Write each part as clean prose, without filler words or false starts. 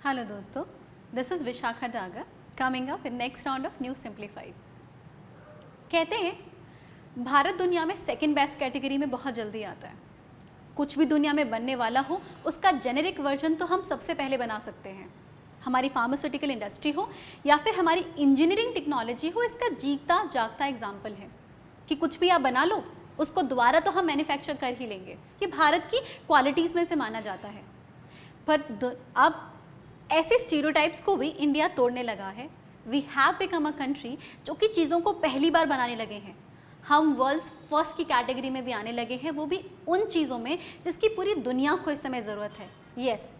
Hello दोस्तों, this is Vishakha Daga coming up in next round of News Simplified। कहते हैं भारत दुनिया में सेकंड बेस्ट कैटेगरी में बहुत जल्दी आता है। कुछ भी दुनिया में बनने वाला हो उसका जेनेरिक वर्जन तो हम सबसे पहले बना सकते हैं। हमारी फार्मास्यूटिकल इंडस्ट्री हो या फिर हमारी इंजीनियरिंग टेक्नोलॉजी हो, इसका जीता जागता एग्जाम्पल है कि कुछ भी आप बना लो उसको दोबारा तो हम मैन्युफैक्चर कर ही लेंगे। ये भारत की क्वालिटीज़ में से माना जाता है। पर अब ऐसे स्टीरियोटाइप्स को भी इंडिया तोड़ने लगा है। We have become a country जो कि चीज़ों को पहली बार बनाने लगे हैं। हम वर्ल्ड्स फर्स्ट की कैटेगरी में भी आने लगे हैं, वो भी उन चीज़ों में जिसकी पूरी दुनिया को इस समय ज़रूरत है। Yes,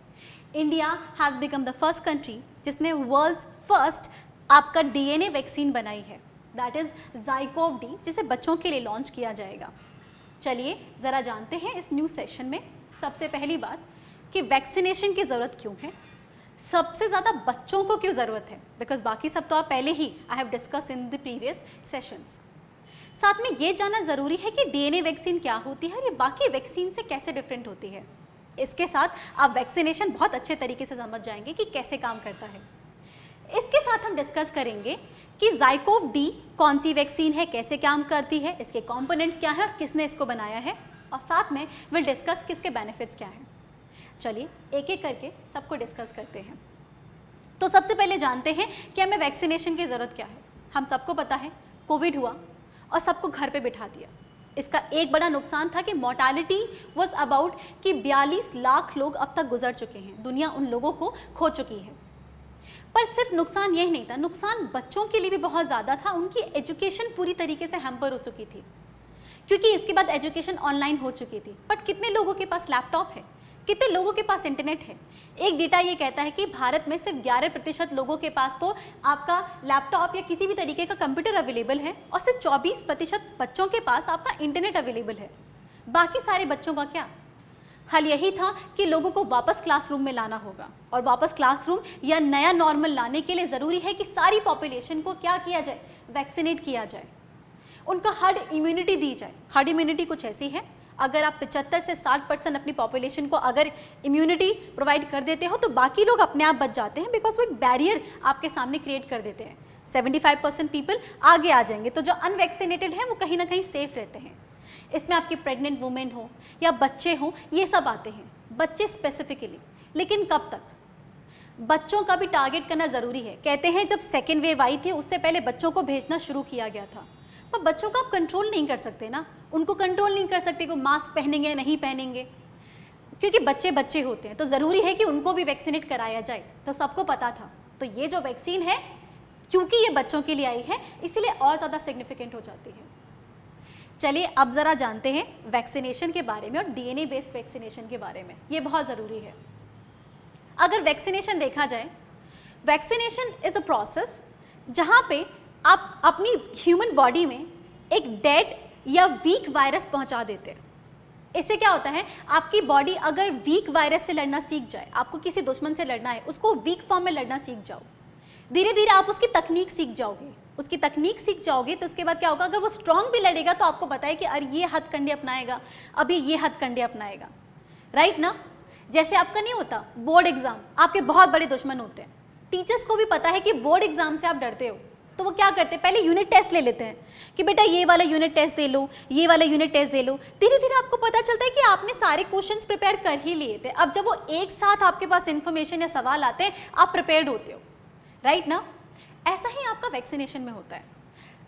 India has become the first country जिसने वर्ल्ड्स फर्स्ट आपका डीएनए वैक्सीन बनाई है, दैट इज़ ज़ाइकोव-डी, जिसे बच्चों के लिए लॉन्च किया जाएगा। चलिए ज़रा जानते हैं इस न्यूज़ सेशन में सबसे पहली बात कि वैक्सीनेशन की ज़रूरत क्यों है, सबसे ज़्यादा बच्चों को क्यों ज़रूरत है, बिकॉज बाकी सब तो आप पहले ही I have discuss in the previous sessions. साथ में ये जानना ज़रूरी है कि डीएनए वैक्सीन क्या होती है और ये बाकी वैक्सीन से कैसे डिफरेंट होती है। इसके साथ आप वैक्सीनेशन बहुत अच्छे तरीके से समझ जाएंगे कि कैसे काम करता है। इसके साथ हम डिस्कस करेंगे कि ज़ाइकोव-डी कौन सी वैक्सीन है, कैसे काम करती है, इसके कंपोनेंट्स क्या है और किसने इसको बनाया है, और साथ में विल डिस्कस किसके बेनिफिट्स क्या हैं। चलिए एक एक करके सबको डिस्कस करते हैं। तो सबसे पहले जानते हैं कि हमें वैक्सीनेशन की ज़रूरत क्या है। हम सबको पता है कोविड हुआ और सबको घर पे बिठा दिया। इसका एक बड़ा नुकसान था कि मोर्टालिटी वाज अबाउट कि 42 लाख लोग अब तक गुजर चुके हैं, दुनिया उन लोगों को खो चुकी है। पर सिर्फ नुकसान यही नहीं था, नुकसान बच्चों के लिए भी बहुत ज़्यादा था। उनकी एजुकेशन पूरी तरीके से हैम्पर हो चुकी थी क्योंकि इसके बाद एजुकेशन ऑनलाइन हो चुकी थी। बट कितने लोगों के पास लैपटॉप है, कितने लोगों के पास इंटरनेट है? एक डेटा ये कहता है कि भारत में सिर्फ 11% लोगों के पास तो आपका लैपटॉप या किसी भी तरीके का कंप्यूटर अवेलेबल है और सिर्फ 24% बच्चों के पास आपका इंटरनेट अवेलेबल है। बाकी सारे बच्चों का क्या? हल यही था कि लोगों को वापस क्लासरूम में लाना होगा, और वापस क्लासरूम या नया नॉर्मल लाने के लिए ज़रूरी है कि सारी पॉपुलेशन को क्या किया जाए, वैक्सीनेट किया जाए, उनका हर्ड इम्यूनिटी दी जाए। हर्ड इम्यूनिटी कुछ ऐसी है, अगर आप 75 से 60% अपनी पॉपुलेशन को अगर इम्यूनिटी प्रोवाइड कर देते हो तो बाकी लोग अपने आप बच जाते हैं, बिकॉज वो एक बैरियर आपके सामने क्रिएट कर देते हैं। 75% पीपल आगे आ जाएंगे, तो जो अनवैक्सीनेटेड हैं वो कहीं ना कहीं सेफ रहते हैं। इसमें आपकी प्रेग्नेंट वुमेन हो या बच्चे हों, ये सब आते हैं, बच्चे स्पेसिफिकली। लेकिन कब तक? बच्चों का भी टारगेट करना ज़रूरी है। कहते हैं जब सेकेंड वेव आई थी उससे पहले बच्चों को भेजना शुरू किया गया था, पर बच्चों को आप कंट्रोल नहीं कर सकते ना, उनको कंट्रोल नहीं कर सकते कि मास्क पहनेंगे या नहीं पहनेंगे, क्योंकि बच्चे बच्चे होते हैं। तो ज़रूरी है कि उनको भी वैक्सीनेट कराया जाए, तो सबको पता था। तो ये जो वैक्सीन है, क्योंकि ये बच्चों के लिए आई है, इसीलिए और ज़्यादा सिग्निफिकेंट हो जाती है। चलिए अब ज़रा जानते हैं वैक्सीनेशन के बारे में और डीएनए बेस्ड वैक्सीनेशन के बारे में। ये बहुत ज़रूरी है। अगर वैक्सीनेशन देखा जाए, वैक्सीनेशन इज़ अ प्रोसेस जहाँ पे आप अपनी ह्यूमन बॉडी में एक डेड या वीक वायरस पहुंचा देते हैं। इससे क्या होता है, आपकी बॉडी अगर वीक वायरस से लड़ना सीख जाए, आपको किसी दुश्मन से लड़ना है, उसको वीक फॉर्म में लड़ना सीख जाओ, धीरे धीरे आप उसकी तकनीक सीख जाओगे। उसकी तकनीक सीख जाओगे तो उसके बाद क्या होगा, अगर वो स्ट्रांग भी लड़ेगा तो आपको पता है कि अरे ये हथकंडे अपनाएगा, अभी ये हथकंडे अपनाएगा, राइट ना। जैसे आपका नहीं होता बोर्ड एग्जाम, आपके बहुत बड़े दुश्मन होते हैं। टीचर्स को भी पता है कि बोर्ड एग्जाम से आप डरते हो, तो वो क्या करते हैं, पहले यूनिट टेस्ट ले लेते हैं कि बेटा ये वाला यूनिट टेस्ट दे लो, ये वाला यूनिट टेस्ट दे लो। धीरे धीरे आपको पता चलता है कि आपने सारे क्वेश्चंस प्रिपेयर कर ही लिए थे। अब जब वो एक साथ आपके पास इन्फॉर्मेशन या सवाल आते हैं, आप प्रिपेयर्ड होते हो, राइट ना। ऐसा ही आपका वैक्सीनेशन में होता है।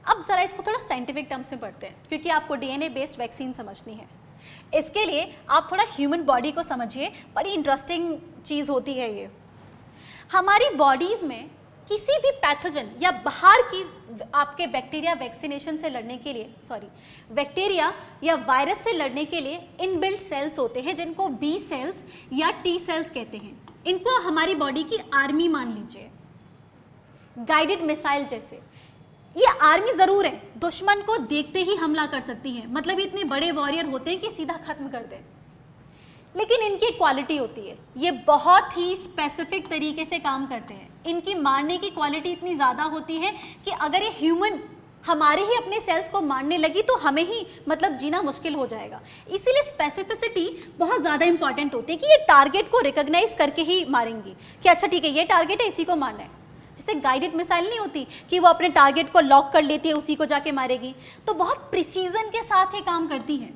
अब ज़रा इसको थोड़ा साइंटिफिक टर्म्स में पढ़ते हैं, क्योंकि आपको डीएनए बेस्ड वैक्सीन समझनी है। इसके लिए आप थोड़ा ह्यूमन बॉडी को समझिए, बड़ी इंटरेस्टिंग चीज़ होती है ये। हमारी बॉडीज़ में किसी भी पैथोजन या बाहर की आपके बैक्टीरिया वैक्सीनेशन से लड़ने के लिए, बैक्टीरिया या वायरस से लड़ने के लिए इनबिल्ट सेल्स होते हैं, जिनको बी सेल्स या टी सेल्स कहते हैं। इनको हमारी बॉडी की आर्मी मान लीजिए, गाइडेड मिसाइल जैसे। ये आर्मी ज़रूर है, दुश्मन को देखते ही हमला कर सकती है, मतलब इतने बड़े वॉरियर होते हैं कि सीधा खत्म कर दें। लेकिन इनकी क्वालिटी होती है, ये बहुत ही स्पेसिफिक तरीके से काम करते हैं। इनकी मारने की क्वालिटी इतनी ज़्यादा होती है कि अगर ये ह्यूमन हमारे ही अपने सेल्स को मारने लगी तो हमें ही मतलब जीना मुश्किल हो जाएगा। इसीलिए स्पेसिफिसिटी बहुत ज़्यादा इंपॉर्टेंट होती है कि ये टारगेट को रिकॉग्नाइज करके ही मारेंगी कि अच्छा ठीक है ये टारगेट है, इसी को मारना है। जैसे गाइडेड मिसाइल नहीं होती कि वो अपने टारगेट को लॉक कर लेती है, उसी को जाके मारेगी। तो बहुत प्रिसीजन के साथ ये काम करती है,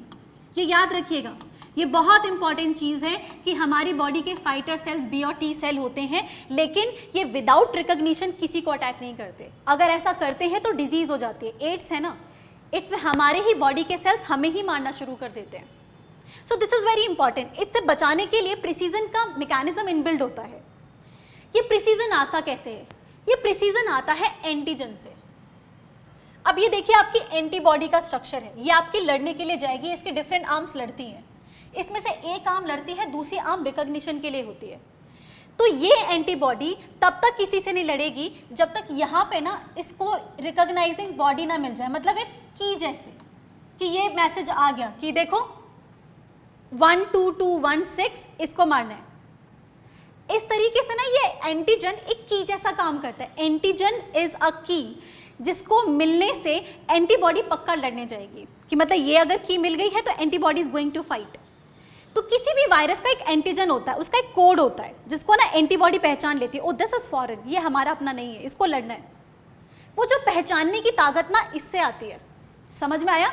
ये याद रखिएगा। ये बहुत इंपॉर्टेंट चीज़ है कि हमारी बॉडी के फाइटर सेल्स बी और टी सेल होते हैं, लेकिन ये विदाउट रिकॉग्निशन किसी को अटैक नहीं करते। अगर ऐसा करते हैं तो डिजीज हो जाती है। एड्स है ना, एड्स में हमारे ही बॉडी के सेल्स हमें ही मारना शुरू कर देते हैं। So this is very important. इससे बचाने के लिए प्रिसीजन का मैकेनिज्म इनबिल्ड होता है। ये प्रिसीजन आता कैसे है? ये प्रिसीजन आता है एंटीजन से। अब ये देखिए आपकी एंटीबॉडी का स्ट्रक्चर है, ये आपकी लड़ने के लिए जाएगी, इसके डिफरेंट आर्म्स लड़ती हैं। इसमें से एक आर्म लड़ती है, दूसरी आर्म रिकॉग्निशन के लिए होती है। तो ये एंटीबॉडी तब तक किसी से नहीं लड़ेगी जब तक यहाँ पे ना इसको रिकॉग्नाइजिंग बॉडी ना मिल जाए, मतलब एक की जैसे कि ये मैसेज आ गया कि देखो 12216 इसको मारना है। इस तरीके से ना ये एंटीजन एक की जैसा काम करता है। एंटीजन इज अ की जिसको मिलने से एंटीबॉडी पक्का लड़ने जाएगी कि मतलब ये अगर की मिल गई है तो antibody is going to fight. तो किसी भी वायरस का एक एंटीजन होता है, उसका एक कोड होता है जिसको ना एंटीबॉडी पहचान लेती है। ओ दिस इज फॉरेन, ये हमारा अपना नहीं है, इसको लड़ना है। वो जो पहचानने की ताकत ना इससे आती है। समझ में आया?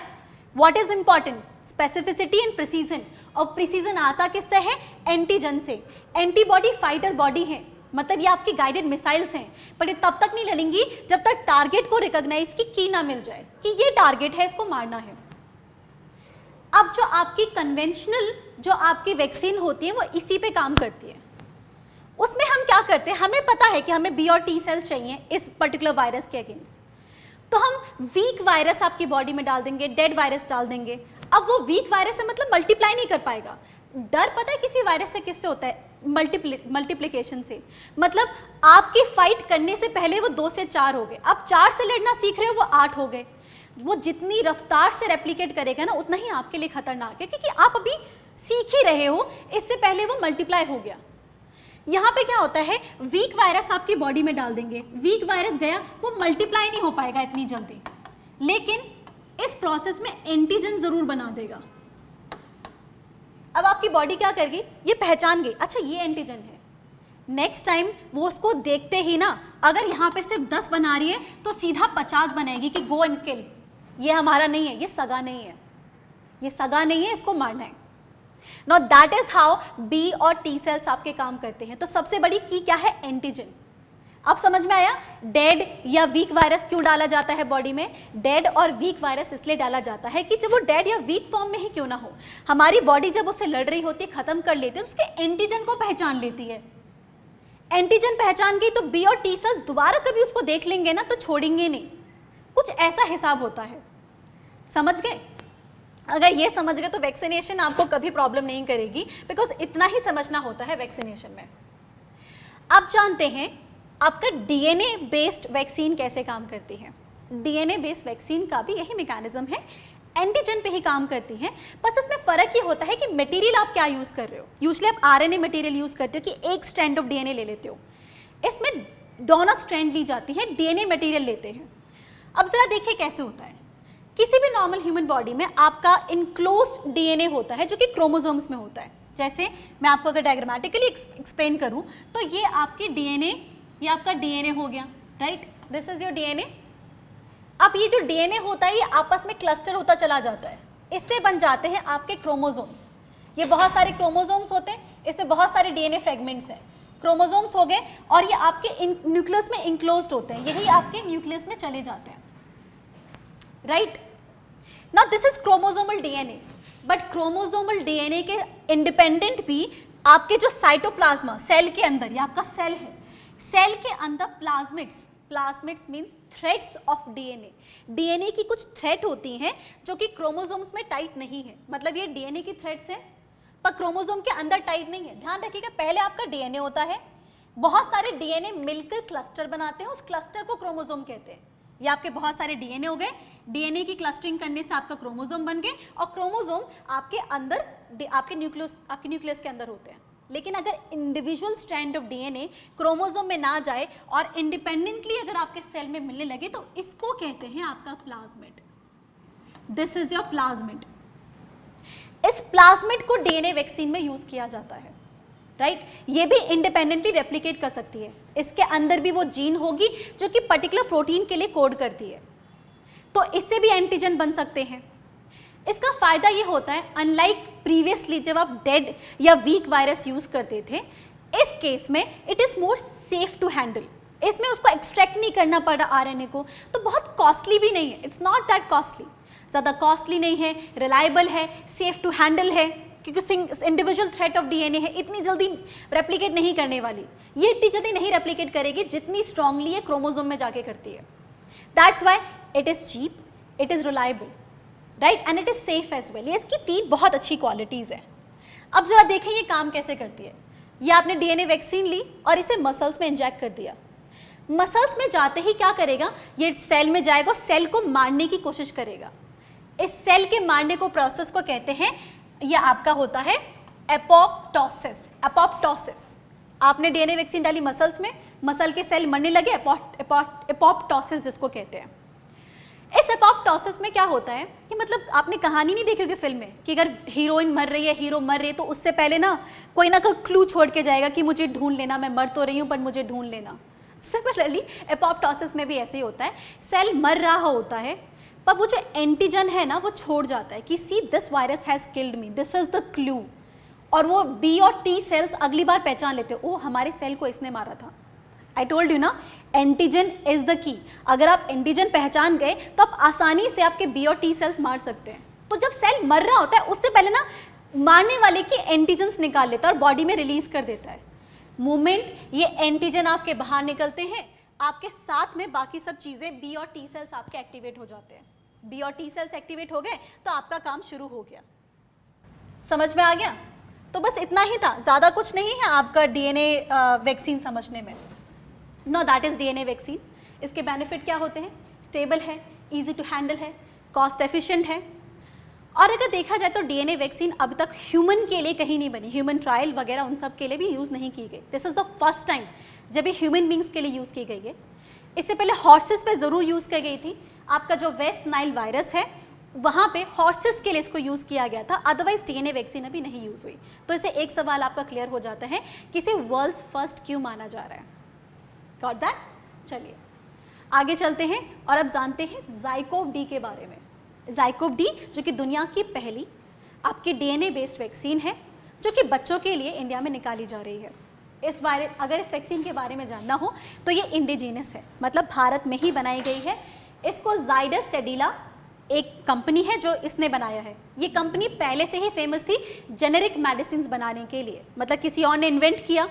What is important? Specificity and precision. और प्रिसीजन आता किससे है? एंटीजन से। एंटीबॉडी फाइटर बॉडी है, मतलब ये आपकी गाइडेड मिसाइल्स हैं, पर ये तब तक नहीं लड़ेंगी जब तक टारगेट को रिकॉग्नाइज की ना मिल जाए कि ये टारगेट है, इसको मारना है। अब जो आपकी कन्वेंशनल जो आपकी वैक्सीन होती है वो इसी पे काम करती है। उसमें हम क्या करते हैं, हमें पता है कि हमें बी और टी सेल्स चाहिए इस पर्टिकुलर वायरस के अगेंस्ट, तो हम वीक वायरस आपकी बॉडी में डाल देंगे, डेड वायरस डाल देंगे। अब वो वीक वायरस है मतलब मल्टीप्लाई नहीं कर पाएगा। डर पता है किसी वायरस से किससे होता है? मल्टीप्लिकेशन से। मतलब आपकी फाइट करने से पहले वो 2 से 4 हो गए, अब 4 से लड़ना सीख रहे हो, वो 8 हो गए। वो जितनी रफ्तार से रेप्लिकेट करेगा ना उतना ही आपके लिए खतरनाक है, क्योंकि आप अभी सीख ही रहे हो, इससे पहले वो मल्टीप्लाई हो गया। यहाँ पे क्या होता है, वीक वायरस आपकी बॉडी में डाल देंगे, वीक वायरस गया, वो मल्टीप्लाई नहीं हो पाएगा इतनी जल्दी, लेकिन इस प्रोसेस में एंटीजन जरूर बना देगा। अब आपकी बॉडी क्या करेगी, ये पहचान गई, अच्छा ये एंटीजन है। नेक्स्ट टाइम वो उसको देखते ही ना, अगर यहाँ पे सिर्फ 10 बना रही है तो सीधा 50 बनाएगी कि गो एंड किल, ये हमारा नहीं है, ये सगा नहीं है, ये सगा नहीं है, इसको मारना है। Now that is how B और T सेल्स आपके काम करते हैं। तो सबसे बड़ी की क्या है? एंटीजन। अब समझ में आया डेड या वीक वायरस क्यों डाला जाता है बॉडी में? डेड और वीक वायरस इसलिए डाला जाता है कि जब वो डेड या वीक फॉर्म में ही क्यों ना हो, हमारी बॉडी जब उससे लड़ रही होती है, खत्म कर लेती है, तो उसके एंटीजन को पहचान लेती है। एंटीजन पहचान गई तो बी और टी सेल्स दोबारा कभी उसको देख लेंगे ना तो छोड़ेंगे नहीं। कुछ ऐसा हिसाब होता है, समझ गए? अगर ये समझ गए तो वैक्सीनेशन आपको कभी प्रॉब्लम नहीं करेगी, बिकॉज इतना ही समझना होता है वैक्सीनेशन में। अब जानते हैं आपका डीएनए बेस्ड वैक्सीन कैसे काम करती है। डीएनए बेस्ड वैक्सीन का भी यही मैकेनिज्म है, एंटीजन पे ही काम करती है, बस इसमें फर्क ये होता है कि मटेरियल आप क्या यूज कर रहे हो। यूजुअली आप आरएनए मटेरियल यूज करते हो कि एक स्ट्रैंड ऑफ डीएनए ले लेते हो, इसमें दोनों स्ट्रैंड ली जाती है, डीएनए मटेरियल लेते हैं। अब जरा देखिए कैसे होता है। किसी भी नॉर्मल ह्यूमन बॉडी में आपका इनक्लोज्ड डीएनए होता है जो कि क्रोमोसोम्स में होता है। जैसे मैं आपको अगर डायग्रामेटिकली एक्सप्लेन करूं तो ये आपके डीएनए, ये आपका डीएनए हो गया, right, this is your DNA. अब ये जो डीएनए होता है ये आपस में क्लस्टर होता चला जाता है, इससे बन जाते हैं आपके क्रोमोसोम्स। ये बहुत सारे क्रोमोसोम्स होते हैं, इसमें बहुत सारे डीएनए फ्रेगमेंट्स हैं, क्रोमोसोम्स हो गए, और ये आपके न्यूक्लियस में इंक्लोज्ड होते हैं, यही आपके न्यूक्लियस में चले जाते हैं, right. Now this is chromosomal DNA, but chromosomal DNA के इंडिपेंडेंट भी आपके जो साइटोप्लाज्मा सेल के अंदर, ये आपका सेल है, सेल के अंदर plasmids, plasmids means threads of DNA, DNA की कुछ थ्रेड होती हैं जो कि क्रोमोसोम्स में टाइट नहीं है। मतलब ये डीएनए की थ्रेड्स हैं पर क्रोमोसोम के अंदर टाइट नहीं है। ध्यान रखिएगा, पहले आपका डीएनए होता है, बहुत सारे डीएनए मिलकर क्लस्टर बनाते हैं, उस क्लस्टर को क्रोमोसोम कहते हैं। ये आपके बहुत सारे डीएनए हो गए, डीएनए की क्लस्टरिंग करने से आपका क्रोमोसोम बन गए, और क्रोमोसोम आपके अंदर, आपके न्यूक्लियस के अंदर होते हैं। लेकिन अगर individual strand of DNA chromosome में ना जाए और इंडिपेंडेंटली अगर आपके सेल में मिलने लगे तो इसको कहते हैं आपका plasmid. This is your plasmid. इस प्लाज्मिड को डीएनए वैक्सीन में यूज किया जाता है, राइट? ये भी इंडिपेंडेंटली रेप्लिकेट कर सकती है, इसके अंदर भी वो जीन होगी जो कि पर्टिकुलर प्रोटीन के लिए कोड करती है, तो इससे भी एंटीजन बन सकते हैं। इसका फायदा ये होता है, अनलाइक प्रीवियसली जब आप डेड या वीक वायरस यूज करते थे, इस केस में it is more safe to handle. इसमें उसको एक्सट्रैक्ट नहीं करना पड़ रहा आरएनए को, तो बहुत कॉस्टली भी नहीं है, इट्स नॉट दैट कॉस्टली, ज़्यादा कॉस्टली नहीं है, रिलायबल है, सेफ टू हैंडल है, क्योंकि इंडिविजुअल थ्रेट ऑफ डीएनए है, इतनी जल्दी रेप्लिकेट नहीं करने वाली, ये इतनी जल्दी नहीं रेप्लिकेट करेगी जितनी स्ट्रांगली ये क्रोमोसोम में जाके करती है। That's why it is cheap, it is reliable, right, and it is safe as well. ये इसकी 3 बहुत अच्छी क्वालिटीज़ हैं। अब जरा देखें ये काम कैसे करती है। ये आपने डीएनए वैक्सीन ली और इसे मसल्स में इंजेक्ट कर दिया। मसल्स में जाते ही क्या करेगा, ये सेल में जाएगा, सेल को मारने की कोशिश करेगा। इस सेल के मारने को प्रोसेस को कहते हैं, यह आपका होता है एपोप्टोसिस। एपोप्टोसिस, आपने डीएनए वैक्सीन डाली मसल्स में, मसल के सेल मरने लगे, एपोप्टोसिस जिसको कहते हैं। इस एपोप्टोसिस में क्या होता है कि मतलब आपने कहानी नहीं देखी होगी फिल्म में कि अगर हीरोइन मर रही है, हीरो मर रही है, तो उससे पहले ना कोई क्लू छोड़ के जाएगा कि मुझे ढूंढ लेना, मैं मर तो रही हूँ पर मुझे ढूंढ लेना। सिमिलरली एपोप्टोसिस में भी ऐसे ही होता है, सेल मर रहा होता है पर वो जो एंटीजन है ना वो छोड़ जाता है कि see this virus has killed me, this is the clue, और वो बी और टी सेल्स अगली बार पहचान लेते हो, ओ हमारे सेल को इसने मारा था। आई टोल्ड यू ना, एंटीजन इज द की। अगर आप एंटीजन पहचान गए तो आप आसानी से आपके बी और टी सेल्स मार सकते हैं। तो जब सेल मर रहा होता है उससे पहले ना मारने वाले के एंटीजन्स निकाल लेता है और बॉडी में रिलीज कर देता है। मोमेंट ये एंटीजन आपके बाहर निकलते हैं, आपके साथ में बाकी सब चीज़ें बी और टी सेल्स आपके एक्टिवेट हो जाते हैं। बी और टी सेल्स एक्टिवेट हो गए तो आपका काम शुरू हो गया। समझ में आ गया? तो बस इतना ही था, ज़्यादा कुछ नहीं है आपका डीएनए वैक्सीन समझने में। No, that is DNA vaccine. इसके बेनिफिट क्या होते हैं? स्टेबल है, इजी टू हैंडल है, कॉस्ट एफिशिएंट है। और अगर देखा जाए तो डीएनए वैक्सीन अब तक ह्यूमन के लिए कहीं नहीं बनी, ह्यूमन ट्रायल वगैरह उन सब के लिए भी यूज़ नहीं की गई। This is the first time जब ये ह्यूमन बींग्स के लिए यूज़ की गई है। इससे पहले हॉर्सेस पे ज़रूर यूज़ की गई थी। आपका जो वेस्ट नाइल वायरस है वहाँ पे हॉर्सेस के लिए इसको यूज़ किया गया था, अदरवाइज डीएनए वैक्सीन अभी नहीं यूज़ हुई। तो इससे एक सवाल आपका क्लियर हो जाता है कि इसे वर्ल्ड्स फर्स्ट क्यों माना जा रहा है। Got that? चलिए आगे चलते हैं और अब जानते हैं ज़ाइकोव डी के बारे में। ज़ाइकोव डी जो कि दुनिया की पहली आपकी डीएनए बेस्ड वैक्सीन है जो कि बच्चों के लिए इंडिया में निकाली जा रही है। अगर इस वैक्सीन के बारे में जानना हो तो ये इंडिजीनस है, मतलब भारत में ही बनाई गई है। इसको जाइडस सेडिला एक कंपनी है जो इसने बनाया है। ये कंपनी पहले से ही फेमस थी जेनेरिक मेडिसिन बनाने के लिए, मतलब किसी और ने इन्वेंट किया,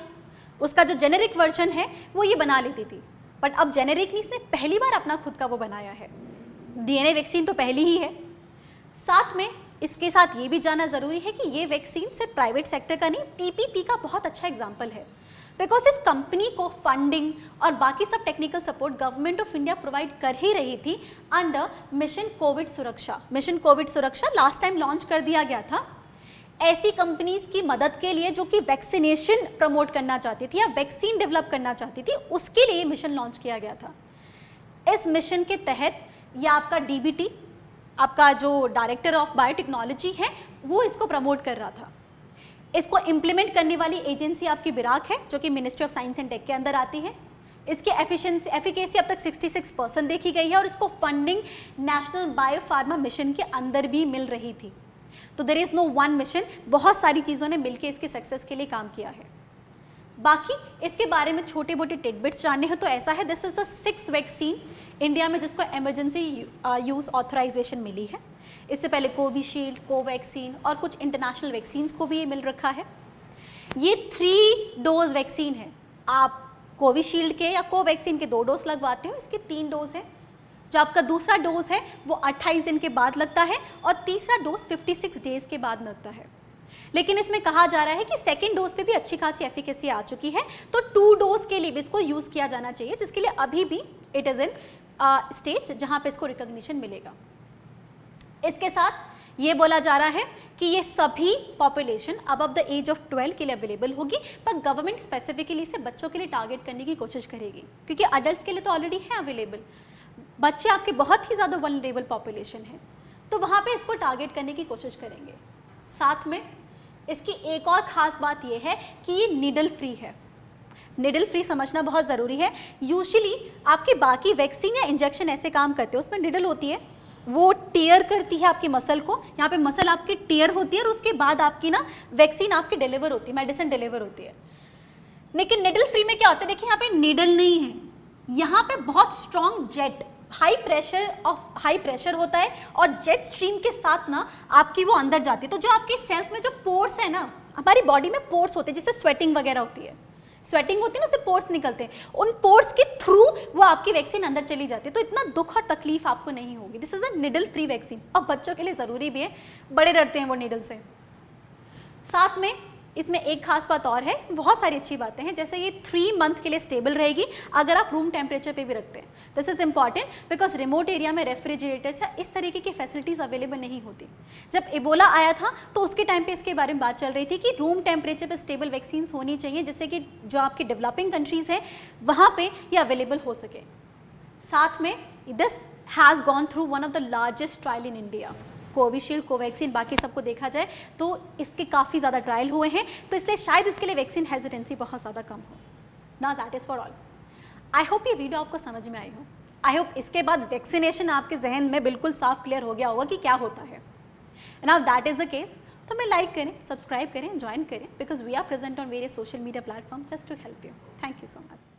उसका जो जेनेरिक वर्जन है वो ये बना लेती थी, बट अब जेनेरिक नहीं, इसने पहली बार अपना खुद का वो बनाया है। डीएनए वैक्सीन तो पहली ही है। साथ में इसके साथ ये भी जानना ज़रूरी है कि ये वैक्सीन सिर्फ प्राइवेट सेक्टर का नहीं, पीपीपी का बहुत अच्छा एग्जाम्पल है, बिकॉज इस कंपनी को फंडिंग और बाकी सब technical support government of India provide कर ही रही थी अंडर मिशन कोविड सुरक्षा। मिशन कोविड सुरक्षा लास्ट टाइम लॉन्च कर दिया गया था ऐसी कंपनीज की मदद के लिए जो कि वैक्सीनेशन प्रमोट करना चाहती थी या वैक्सीन डेवलप करना चाहती थी, उसके लिए मिशन लॉन्च किया गया था। इस मिशन के तहत ये आपका डीबीटी, आपका जो डायरेक्टर ऑफ बायोटेक्नोलॉजी है, वो इसको प्रमोट कर रहा था। इसको इम्प्लीमेंट करने वाली एजेंसी आपकी बिराक है जो कि ministry of science and tech के अंदर आती है। इसकी एफिकेसी अब तक 66% देखी गई है और इसको फंडिंग नेशनल बायोफार्मा मिशन के अंदर भी मिल रही थी। तो there is no one mission, बहुत सारी चीज़ों ने मिलकर इसके सक्सेस के लिए काम किया है। बाकी इसके बारे में छोटे मोटे टिडबिट्स जानने हैं तो ऐसा है, this is the 6th vaccine India में जिसको इमरजेंसी यूज़ ऑथराइजेशन मिली है। इससे पहले कोविशील्ड, कोवैक्सीन और कुछ इंटरनेशनल वैक्सीन्स को भी ये मिल रखा है। ये 3 डोज वैक्सीन है। आप कोविशील्ड के या कोवैक्सीन के 2 डोज लगवाते हो, इसके 3 डोज है। जो आपका दूसरा डोज है वो 28 दिन के बाद लगता है और तीसरा डोज 56 डेज के बाद लगता है। लेकिन इसमें कहा जा रहा है कि सेकेंड डोज पे भी अच्छी खासी एफिकेसी आ चुकी है, तो 2 डोज के लिए भी इसको यूज़ किया जाना चाहिए, जिसके लिए अभी भी इट इज़ इन स्टेज जहाँ पे इसको रिकॉग्निशन मिलेगा। इसके साथ ये बोला जा रहा है कि ये सभी population above the age of 12 के लिए अवेलेबल होगी, पर गवर्नमेंट स्पेसिफिकली इसे बच्चों के लिए टारगेट करने की कोशिश करेगी, क्योंकि अडल्ट्स के लिए तो ऑलरेडी है अवेलेबल, बच्चे आपके बहुत ही ज़्यादा वल्नरेबल पॉपुलेशन है, तो वहाँ पे इसको टारगेट करने की कोशिश करेंगे। साथ में इसकी एक और ख़ास बात ये है कि ये नीडल फ्री है। निडल फ्री समझना बहुत ज़रूरी है। यूजुअली आपकी बाकी वैक्सीन या इंजेक्शन ऐसे काम करते हैं, उसमें निडल होती है, वो टीयर करती है आपकी मसल को, यहाँ पे मसल आपकी टीयर होती है और उसके बाद आपकी ना वैक्सीन आपकी डिलीवर होती है, मेडिसिन डिलीवर होती है। लेकिन निडल फ्री में क्या होता है, देखिए यहाँ पे निडल नहीं है, यहाँ पे बहुत स्ट्रॉन्ग जेट हाई प्रेशर होता है और जेट स्ट्रीम के साथ ना आपकी वो अंदर जाती है। तो जो आपकी सेल्स में जो पोर्स है ना, हमारी बॉडी में पोर्स होते हैं, जिससे स्वेटिंग वगैरह होती है, स्वेटिंग होती है ना, उससे पोर्स निकलते हैं, उन पोर्स के थ्रू वो आपकी वैक्सीन अंदर चली जाती है, तो इतना दुख और तकलीफ आपको नहीं होगी। This is a needle free vaccine, और बच्चों के लिए ज़रूरी भी है, बड़े डरते हैं वो निडल से। साथ में इसमें एक खास बात और है, बहुत सारी अच्छी बातें हैं, जैसे ये 3 मंथ के लिए स्टेबल रहेगी अगर आप रूम टेम्परेचर पे भी रखते हैं। This is important because remote area में रेफ्रिजरेटर्स या इस तरीके की फैसिलिटीज़ अवेलेबल नहीं होती। जब इबोला आया था तो उसके टाइम पे इसके बारे में बात चल रही थी कि रूम टेम्परेचर पे स्टेबल वैक्सीन होनी चाहिए, जिससे कि जो आपकी डेवलपिंग कंट्रीज़ हैं वहाँ पर ये अवेलेबल हो सके। साथ में this has gone through one of the largest trial in India. Covishield, Covaxin, बाकी सबको देखा जाए तो इसके काफ़ी ज़्यादा ट्रायल हुए हैं, तो इसलिए शायद इसके लिए वैक्सीन हेजिटेंसी बहुत ज़्यादा कम हो ना। That is for all. I hope ये वीडियो आपको समझ में आई हो। आई होप इसके बाद वैक्सीनेशन आपके जहन में बिल्कुल साफ क्लियर हो गया होगा कि क्या होता है। Now that is the case, तो मैं लाइक करें, सब्सक्राइब करें, ज्वाइन करें, because we are present on various social media platform just to help you. Thank you so much.